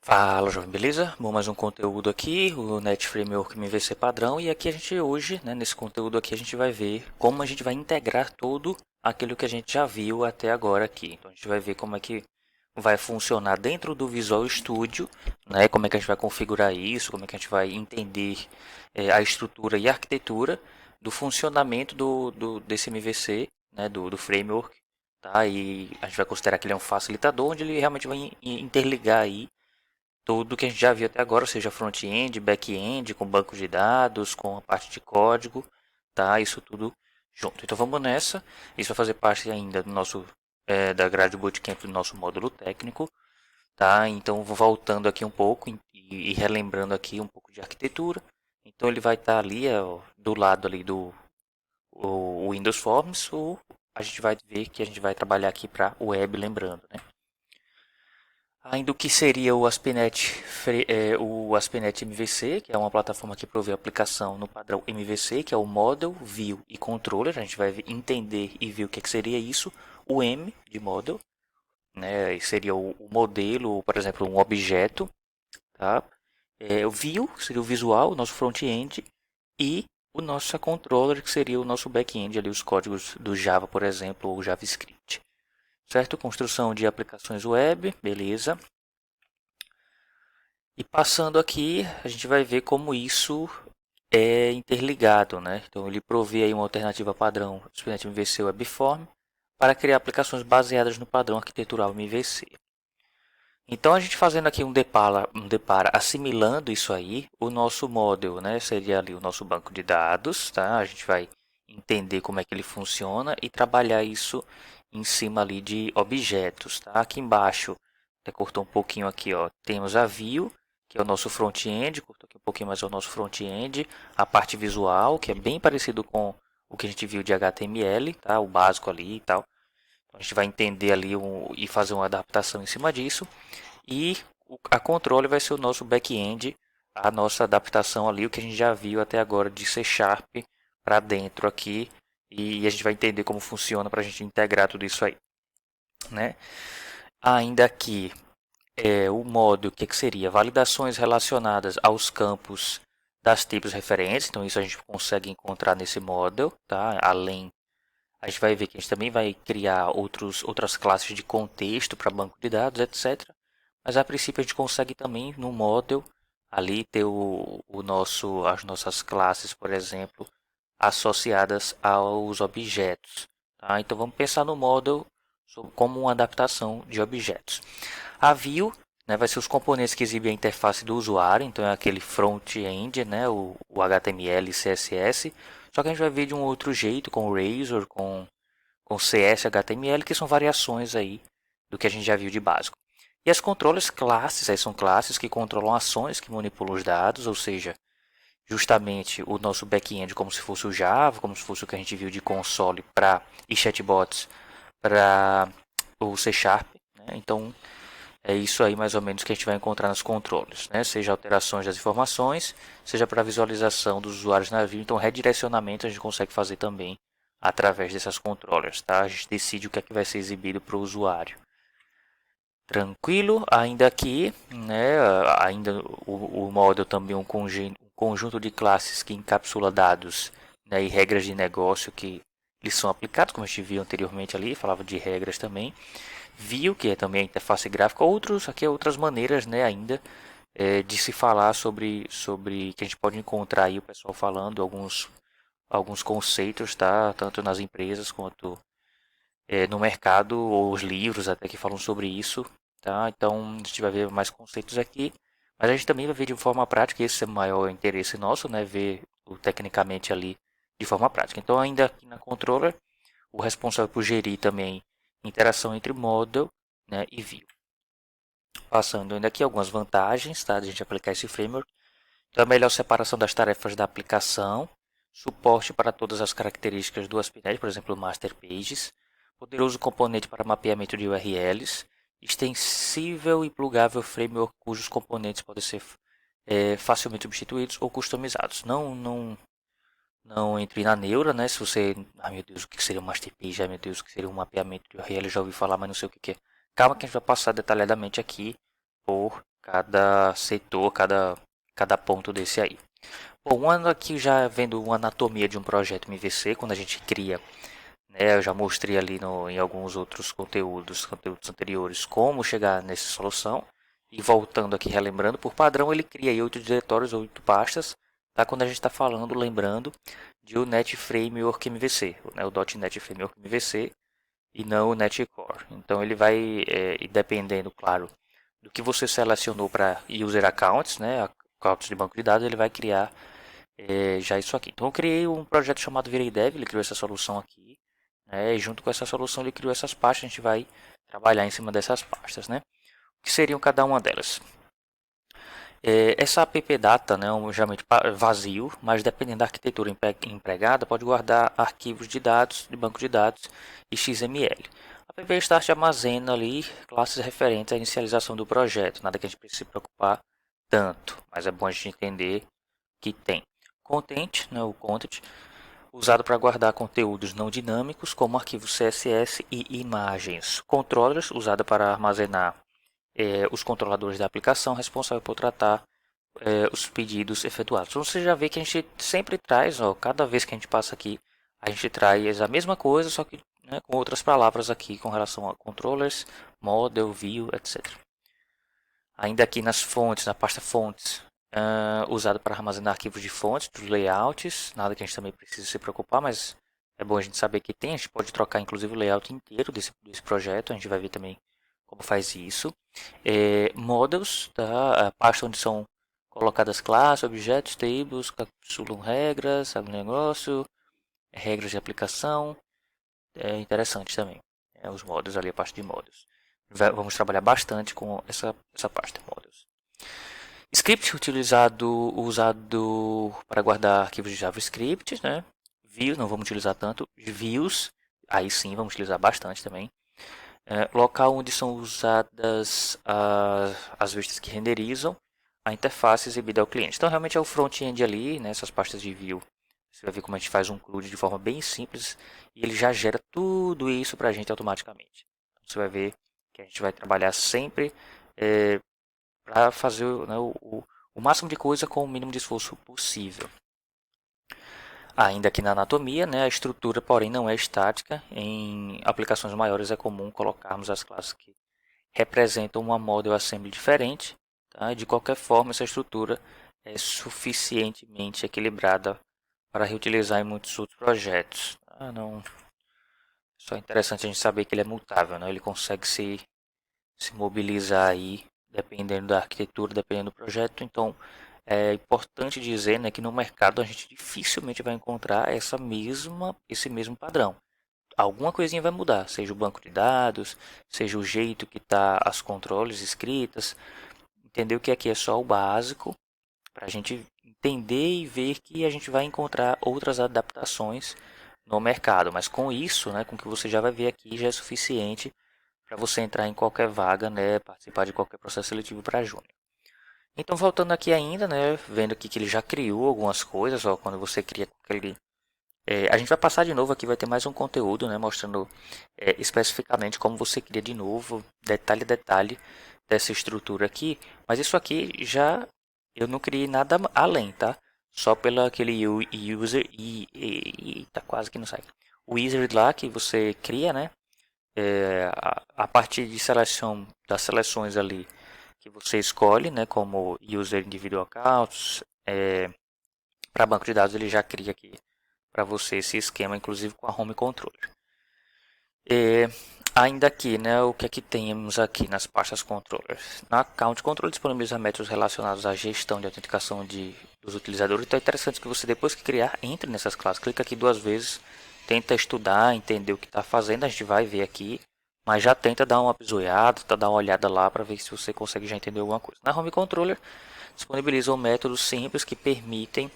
Fala, jovem, beleza? Bom, mais um conteúdo aqui, o Net Framework MVC padrão, e aqui a gente hoje, nesse conteúdo aqui, a gente vai ver como a gente vai integrar tudo aquilo que a gente já viu até agora aqui. Então a gente vai ver como é que vai funcionar dentro do Visual Studio, né? Como é que a gente vai configurar isso, como é que a gente vai entender a estrutura e a arquitetura do funcionamento desse MVC, né? Do framework, tá? E a gente vai considerar que ele é um facilitador, onde ele realmente vai interligar aí tudo que a gente já viu até agora, seja front-end, back-end, com banco de dados, com a parte de código, tá? Isso tudo junto. Então vamos nessa. Isso vai fazer parte ainda do nosso da grade bootcamp do nosso módulo técnico, tá? Então vou voltando aqui um pouco e relembrando aqui um pouco de arquitetura. Então ele vai estar ali do lado ali do o Windows Forms, a gente vai ver que a gente vai trabalhar aqui para web, lembrando, né? Ainda o que seria o ASP.NET MVC, que é uma plataforma que provê aplicação no padrão MVC, que é o Model, View e Controller. A gente vai entender e ver o que seria isso. O M de Model, né, seria o modelo, por exemplo, um objeto. Tá? O View, que seria o visual, o nosso front-end. E o nosso Controller, que seria o nosso back-end, ali, os códigos do Java, por exemplo, ou JavaScript. Certo? Construção de aplicações web, beleza. E passando aqui, a gente vai ver como isso é interligado, né? Então ele provê aí uma alternativa padrão ASP.NET MVC Webform para criar aplicações baseadas no padrão arquitetural MVC. Então a gente fazendo aqui um depara assimilando isso aí, o nosso model, né, seria ali o nosso banco de dados, tá? A gente vai entender como é que ele funciona e trabalhar isso em cima ali de objetos, tá? Aqui embaixo, até cortou um pouquinho aqui, ó, temos a view, que é o nosso front-end, cortou aqui um pouquinho mais o nosso front-end, a parte visual, que é bem parecido com o que a gente viu de HTML, tá? O básico ali e tal. Então, a gente vai entender ali e fazer uma adaptação em cima disso. E a controle vai ser o nosso back-end, a nossa adaptação ali, o que a gente já viu até agora de C Sharp para dentro aqui. E a gente vai entender como funciona para a gente integrar tudo isso aí. Né? Ainda aqui, o módulo, o que seria? Validações relacionadas aos campos das tipos referentes. Então, isso a gente consegue encontrar nesse módulo. Tá? Além, a gente vai ver que a gente também vai criar outras classes de contexto para banco de dados, etc. Mas a princípio a gente consegue também no model ali ter as nossas classes, por exemplo, associadas aos objetos. Tá? Então vamos pensar no model como uma adaptação de objetos. A view, né, vai ser os componentes que exibem a interface do usuário, então é aquele front-end, né, o HTML e CSS, só que a gente vai ver de um outro jeito, com Razor, com CS, HTML, que são variações aí do que a gente já viu de básico. E as controllers classes, aí são classes que controlam ações que manipulam os dados, ou seja, justamente o nosso back-end como se fosse o Java, como se fosse o que a gente viu de console para e chatbots para o C Sharp. Né? Então, é isso aí mais ou menos que a gente vai encontrar nos controles, né? Seja alterações das informações, seja para visualização dos usuários na view. Então, redirecionamento a gente consegue fazer também através dessas controllers, tá? A gente decide o que é que vai ser exibido para o usuário. Tranquilo, ainda aqui, né? Ainda o model também é um conjunto de classes que encapsula dados, né, e regras de negócio que eles são aplicados, como a gente viu anteriormente ali, falava de regras também. View, que é também a interface gráfica, outras maneiras, né, ainda de se falar sobre que a gente pode encontrar aí o pessoal falando alguns conceitos, tá, tanto nas empresas quanto no mercado, ou os livros até que falam sobre isso, tá? Então a gente vai ver mais conceitos aqui, mas a gente também vai ver de forma prática, esse é o maior interesse nosso, né, ver tecnicamente ali de forma prática. Então ainda aqui na controller, o responsável por gerir também interação entre model, né, e view. Passando ainda aqui algumas vantagens, tá, de a gente aplicar esse framework. Então, a melhor separação das tarefas da aplicação, suporte para todas as características do ASP.NET, por exemplo, Master Pages, poderoso componente para mapeamento de URLs, extensível e plugável framework cujos componentes podem ser facilmente substituídos ou customizados. Não entre na neura, né? Se você, meu Deus, o que seria um Master Page? Meu Deus, o que seria um mapeamento de URL? Já ouvi falar, mas não sei o que é. Calma que a gente vai passar detalhadamente aqui por cada setor, cada ponto desse aí. Bom, aqui já vendo uma anatomia de um projeto MVC, quando a gente cria, né, eu já mostrei ali em alguns outros conteúdos anteriores, como chegar nessa solução. E voltando aqui, relembrando, por padrão ele cria aí 8 diretórios, 8 pastas, tá? Quando a gente está falando, lembrando, de o Net Framework MVC, né, o .NET Framework MVC, e não o Netcore. Então ele vai, dependendo, claro, do que você selecionou para User Accounts, né, accounts de banco de dados, ele vai criar já isso aqui. Então eu criei um projeto chamado VirayDev, ele criou essa solução aqui, né, e junto com essa solução ele criou essas pastas, a gente vai trabalhar em cima dessas pastas, né. O que seriam cada uma delas? Essa app data, né, é um geralmente vazio, mas dependendo da arquitetura empregada, pode guardar arquivos de dados, de banco de dados e XML. A app start armazena ali classes referentes à inicialização do projeto, nada que a gente precise se preocupar tanto, mas é bom a gente entender que tem. Content, né, o content, usado para guardar conteúdos não dinâmicos, como arquivos CSS e imagens. Controllers, usado para armazenar os controladores da aplicação, responsável por tratar os pedidos efetuados. Então você já vê que a gente sempre traz, ó, cada vez que a gente passa aqui, a gente traz a mesma coisa, só que, né, com outras palavras aqui com relação a controllers, model, view, etc. Ainda aqui nas fontes, na pasta fontes, usado para armazenar arquivos de fontes, dos layouts, nada que a gente também precisa se preocupar, mas é bom a gente saber que tem, a gente pode trocar inclusive o layout inteiro desse projeto, a gente vai ver também como faz isso. Models, tá? A pasta onde são colocadas classes, objetos, tables, capsulam regras, negócio, regras de aplicação. É interessante também. Os models ali, a parte de models. Vamos trabalhar bastante com essa pasta models. Script usado para guardar arquivos de JavaScript, né? Views, não vamos utilizar tanto. Views, aí sim vamos utilizar bastante também. Local onde são usadas as vistas que renderizam a interface exibida ao cliente. Então realmente é o front-end ali, né, essas pastas de view. Você vai ver como a gente faz um CRUD de forma bem simples e ele já gera tudo isso para a gente automaticamente. Você vai ver que a gente vai trabalhar sempre para fazer, né, o máximo de coisa com o mínimo de esforço possível. Ainda aqui na anatomia, né, a estrutura, porém, não é estática. Em aplicações maiores é comum colocarmos as classes que representam uma model assembly diferente. Tá? De qualquer forma, essa estrutura é suficientemente equilibrada para reutilizar em muitos outros projetos. Não. Só é interessante a gente saber que ele é mutável, né? Ele consegue se mobilizar aí, dependendo da arquitetura, dependendo do projeto. Então, é importante dizer, né, que no mercado a gente dificilmente vai encontrar esse mesmo padrão. Alguma coisinha vai mudar, seja o banco de dados, seja o jeito que está as controles escritas. Entendeu que aqui é só o básico para a gente entender e ver que a gente vai encontrar outras adaptações no mercado. Mas com isso, né, com o que você já vai ver aqui, já é suficiente para você entrar em qualquer vaga, né, participar de qualquer processo seletivo para júnior. Então, voltando aqui ainda, né, vendo aqui que ele já criou algumas coisas, ó, quando você cria aquele... a gente vai passar de novo aqui, vai ter mais um conteúdo, né, mostrando especificamente como você cria de novo, detalhe a detalhe dessa estrutura aqui. Mas isso aqui já eu não criei nada além, tá? Só pelo aquele user e tá quase que não sai. O wizard lá que você cria, né? A partir de das seleções ali que você escolhe, né, como user individual accounts, para banco de dados ele já cria aqui para você esse esquema, inclusive com a home controller. Ainda aqui, né, o que é que temos aqui nas pastas controller? Na account controller disponibiliza métodos relacionados à gestão de autenticação dos utilizadores. Então é interessante que você, depois que criar, entre nessas classes, clica aqui 2 vezes, tenta estudar, entender o que está fazendo, a gente vai ver aqui, mas já tenta dar uma pisoiada, dar uma olhada lá para ver se você consegue já entender alguma coisa. Na home controller disponibilizam métodos simples que permitem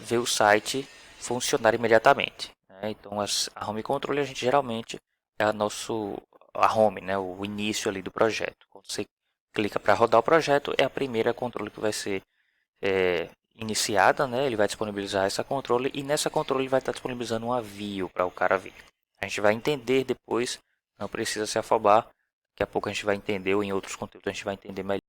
ver o site funcionar imediatamente. Né? Então a home controller a gente geralmente é a home, né, o início ali do projeto. Quando você clica para rodar o projeto, é a primeira controle que vai ser iniciada, né? Ele vai disponibilizar essa controle e nessa controle ele vai estar disponibilizando um avião para o cara ver. A gente vai entender depois, não precisa se afobar. Daqui a pouco a gente vai entender, ou em outros conteúdos a gente vai entender melhor.